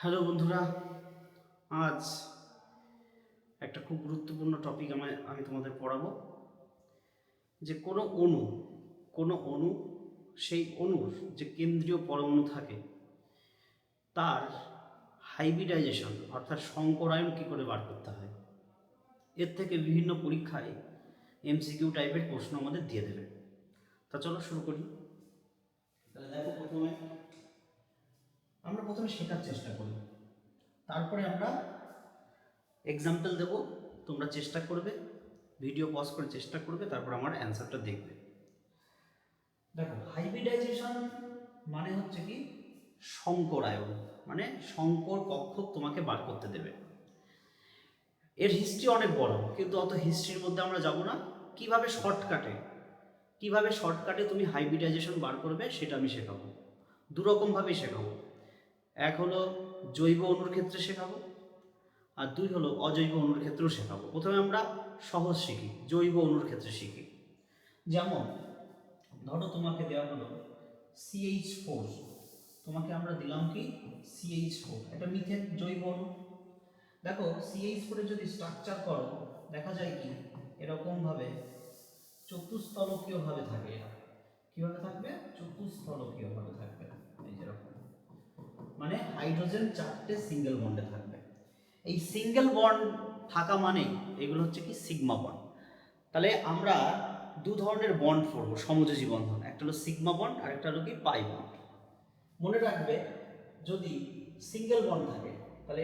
Hello বন্ধুরা, আজ একটা খুব গুরুত্বপূর্ণ টপিক আমি তোমাদের পড়াবো। যে কোনো অণু সেই অণুর যে কেন্দ্রীয় পরমাণু থাকে তার হাইব্রিডাইজেশন অর্থাৎ সংকরায়ন কী করে বার করতে হয়। এর থেকে বিভিন্ন পরীক্ষায় এমসিকিউ টাইপের প্রশ্ন আমাদের দিয়ে দেবে। তা চলো শুরু করি। তাহলে দেখো, প্রথমে শেখার চেষ্টা করি, তারপরে আমরা এক্সাম্পল দেব। তোমরা চেষ্টা করবে, ভিডিও পজ করে চেষ্টা করবে, তারপর আমার অ্যান্সারটা দেখবে। দেখো, হাইব্রিডাইজেশন মানে হচ্ছে কি সংকরায়ন, মানে সংকর কক্ষক তোমাকে বার করতে দেবে। এর হিস্ট্রি অনেক বড়, কিন্তু অত হিস্ট্রির মধ্যে আমরা যাব না। কিভাবে শর্টকাটে তুমি হাইব্রিডাইজেশন বার করবে সেটা আমি শেখাবো। দুরকমভাবেই শেখাবো। এক হলো জৈব অণুর ক্ষেত্রে শেখাবো, আর দুই হলো অজৈব অণুর ক্ষেত্রেও শেখাবো। প্রথমে আমরা সহজ শিখি, জৈব অণুর ক্ষেত্রে শিখি। যেমন ধরো তোমাকে দেওয়া হলো CH4, তোমাকে আমরা দিলাম কি CH4, এটা মিথেন জৈব অণু। দেখো CH4 এর যদি স্ট্রাকচার করো দেখা যায় কি এরকম ভাবে চতুস্তলকীয় ভাবে থাকে। কিভাবে থাকবে? চতুস্তলকীয় ভাবে থাকবে, এই যেরকম, মানে হাইড্রোজেন 4টে সিঙ্গেল বন্ডে থাকবে। এই সিঙ্গেল বন্ড থাকা মানে এগুলো হচ্ছে কি সিগমা বন্ড। তাহলে আমরা দু ধরনের বন্ড পড়বো সমযোজী বন্ধন, একটা হলো সিগমা বন্ড আর একটা হলো কি পাই বন্ড। মনে রাখবে, যদি সিঙ্গেল বন্ড থাকে তাহলে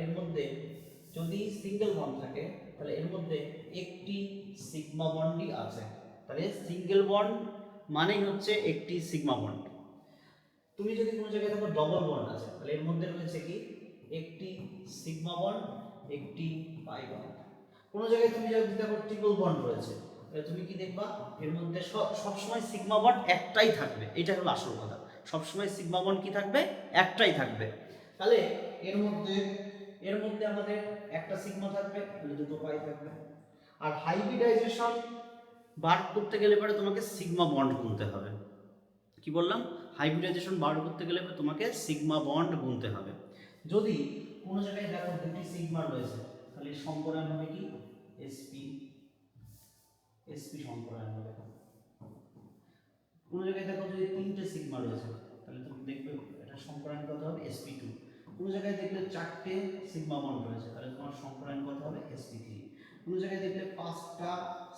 এর মধ্যে একটি সিগমা বন্ডই আছে। তাহলে সিঙ্গেল বন্ড মানেই হচ্ছে একটি সিগমা বন্ড। তুমি যদি কোনো জায়গায় দেখো ডবল বন্ড আছে, তাহলে এর মধ্যে রয়েছে কি একটি সিগমা বন্ড, একটি পাই বন্ড। কোনো জায়গায় তুমি যদি দেখো ট্রিপল বন্ড রয়েছে, তাহলে তুমি কি দেখবা এর মধ্যে সবসময় সিগমা বন্ড একটাই থাকবে। এটা হলো আসল কথা, সবসময় সিগমা বন্ড কি থাকবে? একটাই থাকবে। তাহলে এর মধ্যে আমাদের একটা সিগমা থাকবে, তাহলে দুটো পাই থাকবে। আর হাইব্রিডাইজেশন বার করতে গেলে পরে তোমাকে সিগমা বন্ড গুনতে হবে। কি বললাম? হাইব্রিডাইজেশন বার করতে গেলে তোমাকে সিগমা বন্ড গুনতে হবে। যদি কোনো জায়গায় দেখো দুটি সিগমা রয়েছে, তাহলে সংকরায়ন হবে কি sp সংকরায়ন হবে। কোনো জায়গায় দেখো যদি তিনটে সিগমা রয়েছে, তাহলে তুমি দেখবে এটা সংকরায়ন কত হবে sp2। কোনো জায়গায় দেখলে 4টে সিগমা বন্ড রয়েছে, তাহলে তোমার সংকরায়ন কত হবে sp3। কোনো জায়গায় দেখলে 5টা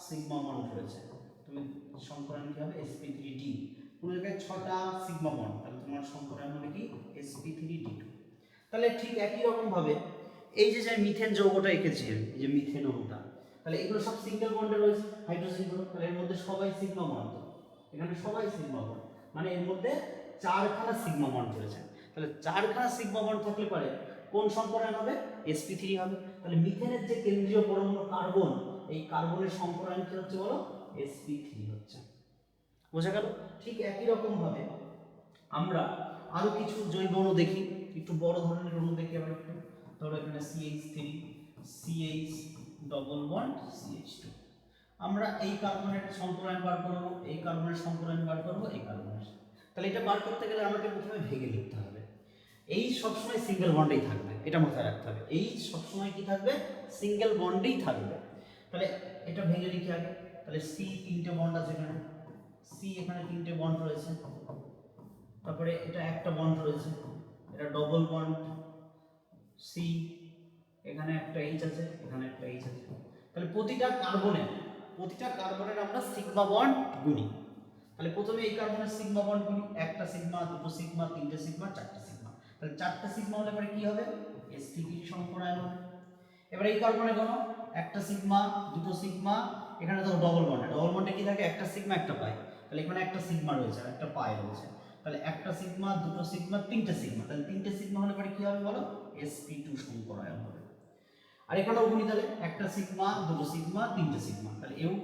সিগমা বন্ড রয়েছে, তুমি সংকরায়ন কি হবে sp3d। কোনো জায়গায় 6টা সিগমা বন্ড, তাহলে তোমার সংকরায়ন হবে কি sp3d2। তাহলে ঠিক একই রকম ভাবে এই যে মিথেন যৌগটা এঁকেছি, এই যে মিথেন অণুটা, তাহলে এগুলো সব সিঙ্গেল বন্ডে রয়েছে হাইড্রোজেনগুলো, তাহলে এর মধ্যে সবাই সিগমা বন্ড, এখানে সবাই সিগমা বন্ড, মানে এর মধ্যে 4খানা সিগমা বন্ড রয়েছে। তাহলে 4খানা সিগমা বন্ড থাকলে পারে কোন সংকরায়ন হবে? sp3 হবে। তাহলে মিথেনের যে কেন্দ্রীয় পরমাণু কার্বন, এই কার্বনের সংকরায়ন কি হচ্ছে বলো? sp3 হচ্ছে। বোঝা গেল? ঠিক একই রকম ভাবে আমরা আরো কিছু জৈব অণু দেখি, একটু বড় ধরনের অণু দেখি আমরা একটু। ধরো এখানে CH3, CH double bond CH2। আমরা এই কার্বনের সংকরায়ন বার করব, এই কার্বনের সংকরায়ন বার করব, এই কার্বনের। তাহলে এটা বার করতে গেলে আমাকে প্রথমে ভেঙে লিখতে হবে। এই সবসময় সিঙ্গেল বন্ডেই থাকবে, এটা মাথায় রাখতে হবে। এই সবসময় কি থাকবে? সিঙ্গেল বন্ডেই থাকবে। তাহলে এটা ভেঙে লিখি আগে। তাহলে C 3টে বন্ড আছে এখানে, C এখানে 3টে বন্ড রয়েছে। তারপরে এটা একটা বন্ড রয়েছে, এটা ডবল বন্ড C, এখানে একটা H আছে, এখানে একটা H আছে। তাহলে প্রতিটা কার্বনের আমরা সিগমা বন্ড গুনি। তাহলে প্রথমে এই কার্বনের সিগমা বন্ড গুনি, একটা সিগমা, দুটো সিগমা, তিনটে সিগমা, চারটে সিগমা। তাহলে চারটে সিগমা হলে পরে কি হবে? sp3 সংকরায়ন হবে। এবার এই কার্বনে কোনো একটা সিগমা, দুটো সিগমা, এখানে তো ডবল বন্ডে কি থাকে? একটা সিগমা, একটা পাই। তাহলে এখানে একটা সিগমা রয়েছে আর একটা পাই রয়েছে। তাহলে একটা সিগমা, দুটো সিগমা, তিনটে সিগমা। তাহলে তিনটে সিগমা হলে পরে কি হবে বলো? sp2 সংকরায়ন হবে। আর এখানেও গুনি, তাহলে একটা সিগমা, দুটো সিগমা, তিনটে সিগমা, তাহলে এও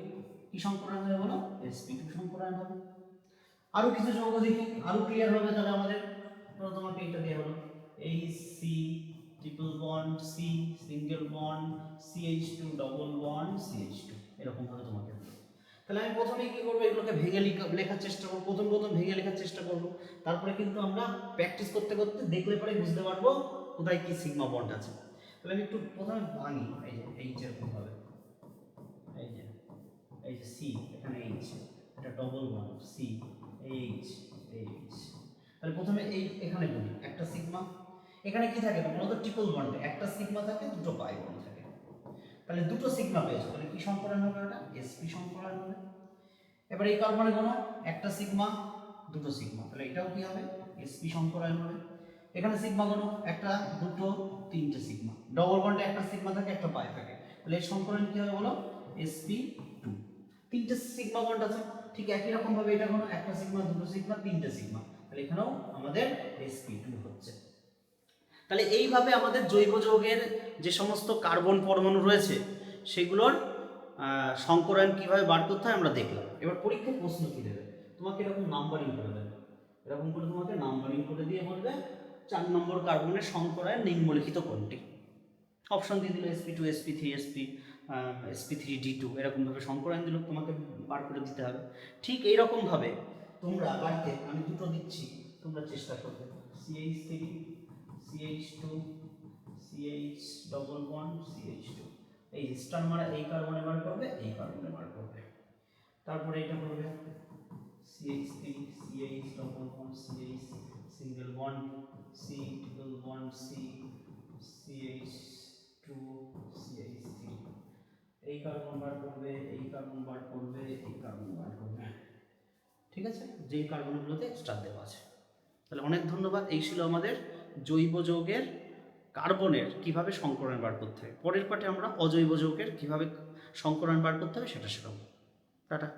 কি সংকরায়ন হবে বলো? sp2 সংকরায়ন হবে। আরো কিছু যৌগ দেখি, আরো ক্লিয়ার হবে তাহলে আমাদের। ধরো তোমাকে এটা দেয়া হলো HC triple bond C single bond CH2 double bond CH2, এরকম ভাবে তোমাকে দেবে। তাহলে আমি প্রথমেই কি করব? এগুলোকে ভেঙে লেখার চেষ্টা করব, প্রথম ভেঙে লেখার চেষ্টা করব। তারপরে কিন্তু আমরা প্র্যাকটিস করতে করতে দেখলে পরে বুঝতে পারবো কোথায় কি সিগমা বন্ড আছে। তাহলে আমি একটু প্রথমে ভাঙি, এই যে এইচ এরকম হবে, এই যে সি, এখানে এইচ, এটা double bond C, H, H. তাহলে প্রথমে এই এখানে বলি একটা সিগমা, এখানে কি থাকে মূলত ট্রিপল বন্ডে একটা সিগমা থাকে, দুটো পাই বন্ড থাকে। তাহলে দুটো সিগমা পেয়েছো, তাহলে কি সংকরণ হবে ওটা? sp সংকরণ হবে। এবার এই কার্বনে কোনো একটা সিগমা, দুটো সিগমা, তাহলে এটাও কি হবে? sp সংকরণ হবে। এখানে সিগমা কোনো একটা, দুটো, তিনটে সিগমা, ডবল বন্ডে একটা সিগমা থাকে, একটা পাই থাকে, তাহলে এর সংকরণ কি হবে বলো? sp2। তিনটে সিগমা বন্ড আছে, ঠিক একই রকম ভাবে এটা কোনো একটা সিগমা, দুটো সিগমা, তিনটে সিগমা, তাহলে এখানেও আমাদের sp2 হচ্ছে। তাহলে এইভাবে আমাদের জৈব যৌগের যে সমস্ত কার্বন পরমাণু রয়েছে সেগুলোর সংকরায়ন কিভাবে বার করতে হয় আমরা দেখলাম। এবার পরীক্ষায় প্রশ্ন কি দেবে, তোমাকে এরকম নাম্বারিং করে দেবে, এরকম করে তোমাকে নাম্বারিং করে দিয়ে বলবে 4 নম্বর কার্বনের সংকরায়ন নিম্নলিখিত কোনটি। অপশন দিয়ে দিল sp2, sp3, sp3d2, এরকমভাবে সংকরায়ন দিল, তোমাকে বার করে দিতে হবে। ঠিক এইরকমভাবে তোমরা বাড়িতে, আমি দুটো দিচ্ছি, তোমরা চেষ্টা করবে CH3, CH2, CH double bond, CH2, এই স্টার মারা এই কার্বনে বার করবে, এই কার্বনে বার করবে। তারপরে এটা করবে CH3, CH double bond, CH single bond, C triple bond, C, CH2, CH3, এই কার্বন বার করবে, এই কার্বন বার করবে, এই কার্বন বার করবে। ঠিক আছে, যেই কার্বনগুলোতে স্টার দেওয়া আছে। তাহলে অনেক ধন্যবাদ। এই ছিল আমাদের জৈব যৌগের কার্বনের কিভাবে সংকরণ বার করতে হয়। পরের পাঠে আমরা অজৈব যৌগের কিভাবে সংকরণ বার করতে হবে সেটা শেখাবো। টাটা।